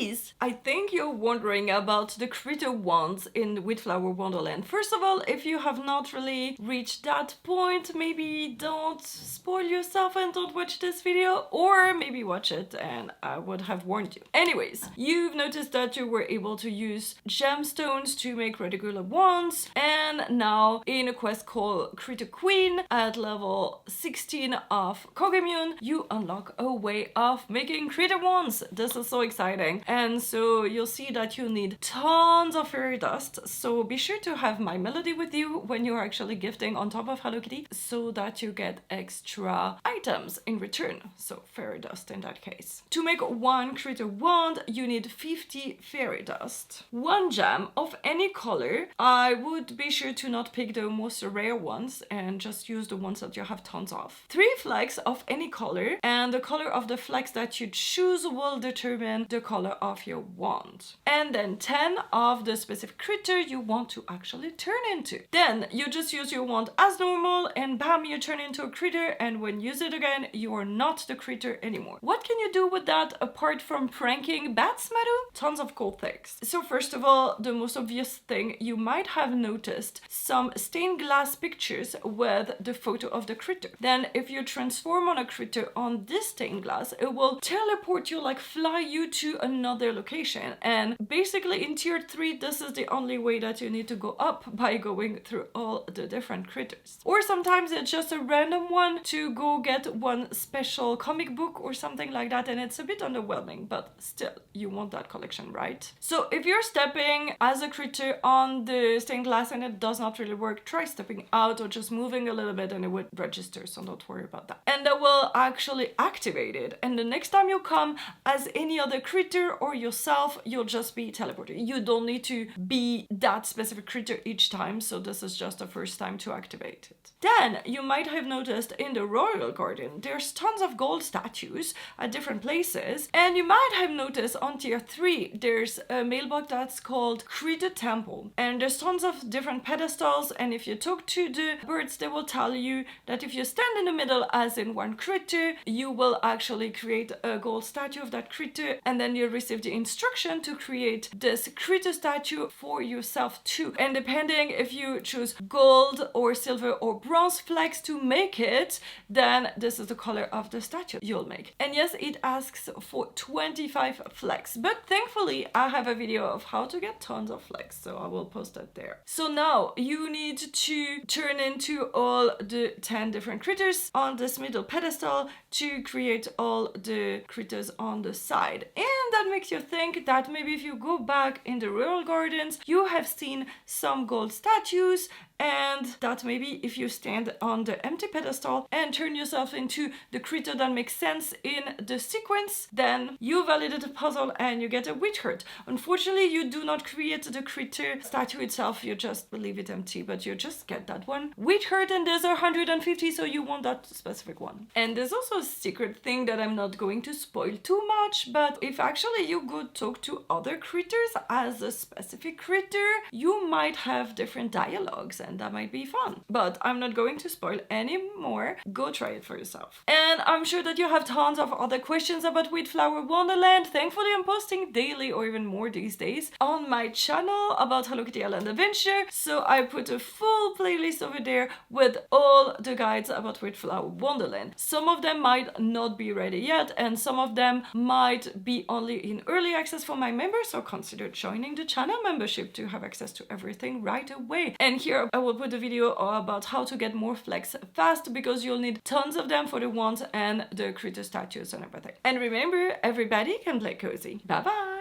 guys, I think you're wondering about the critter wands in Wheatflour Wonderland. First of all, if you have not really reached that point, maybe don't spoil yourself and don't watch this video, or maybe watch it and I would have warned you. Anyways, you've noticed that you were able to use gemstones to make regular wands, and now in a quest called Critter Queen at level 16 of Kogemyun, you unlock a way of making critter wands. This is so exciting. And so you'll see that you need tons of fairy dust, so be sure to have my melody with you when you're actually gifting on top of Hello Kitty so that you get extra items in return, so fairy dust in that case. To make one critter wand you need 50 fairy dust, 1 gem of any color. I would be sure to not pick the most rare ones and just use the ones that you have tons of, 3 flags of any color, and the color of the flags that you choose will determine the color of your wand, and then 10 of the specific critter you want to actually turn into. Then you just use your wand as normal and bam, you turn into a critter, and when you use it again you are not the critter anymore. What can you do with that apart from pranking bats, Madu? Tons of cool things. So first of all, the most obvious thing, you might have noticed some stained glass pictures with the photo of the critter. Then if you transform on a critter on this stained glass, it will teleport you, like fly you to another location. And basically in tier 3 this is the only way that you need to go up, by going through all the different critters. Or sometimes it's just a random one to go get one special comic book or something like that, and it's a bit underwhelming, but still you want that collection, right? So if you're stepping as a critter on the stained glass and it does not really work, try stepping out or just moving a little bit and it would register, so don't worry about that. And that will actually activate it, and the next time you come as any other critter or yourself, you'll just be teleported. You don't need to be that specific critter each time, so this is just the first time to activate it. Then you might have noticed in the royal garden there's tons of gold statues at different places, and you might have noticed on tier 3 there's a mailbox that's called Critter Temple, and there's tons of different pedestals, and if you talk to the birds they will tell you that if you stand in the middle as in one critter, you will actually create a gold statue of that critter, and then you receive the instruction to create this critter statue for yourself too. And depending if you choose gold or silver or bronze flags to make it, then this is the color of the statue you'll make. And yes, it asks for 25 flags, but thankfully I have a video of how to get tons of flags, so I will post that there. So now you need to turn into all the 10 different critters on this middle pedestal to create all the critters on the side. And that makes you think that maybe if you go back in the royal gardens you have seen some gold statues, and that maybe if you stand on the empty pedestal and turn yourself into the critter that makes sense in the sequence, then you validate the puzzle and you get a witch heart. Unfortunately you do not create the critter statue itself, you just leave it empty, but you just get that one witch heart, and there's 150, so you want that specific one. And there's also a secret thing that I'm not going to spoil too much, but if actually you go talk to other critters as a specific critter, you might have different dialogues, and that might be fun. But I'm not going to spoil any more. Go try it for yourself. And I'm sure that you have tons of other questions about Wheatflour Wonderland. Thankfully I'm posting daily, or even more these days, on my channel about Hello Kitty Island Adventure, so I put a full playlist over there with all the guides about Wheatflour Wonderland. Some of them might not be ready yet, and some of them might be only in early access for my members, so consider joining the channel membership to have access to everything right away. And here I will put a video about how to get more flags fast, because you'll need tons of them for the wands and the critter statues and everything. And remember, everybody can play cozy. Bye bye!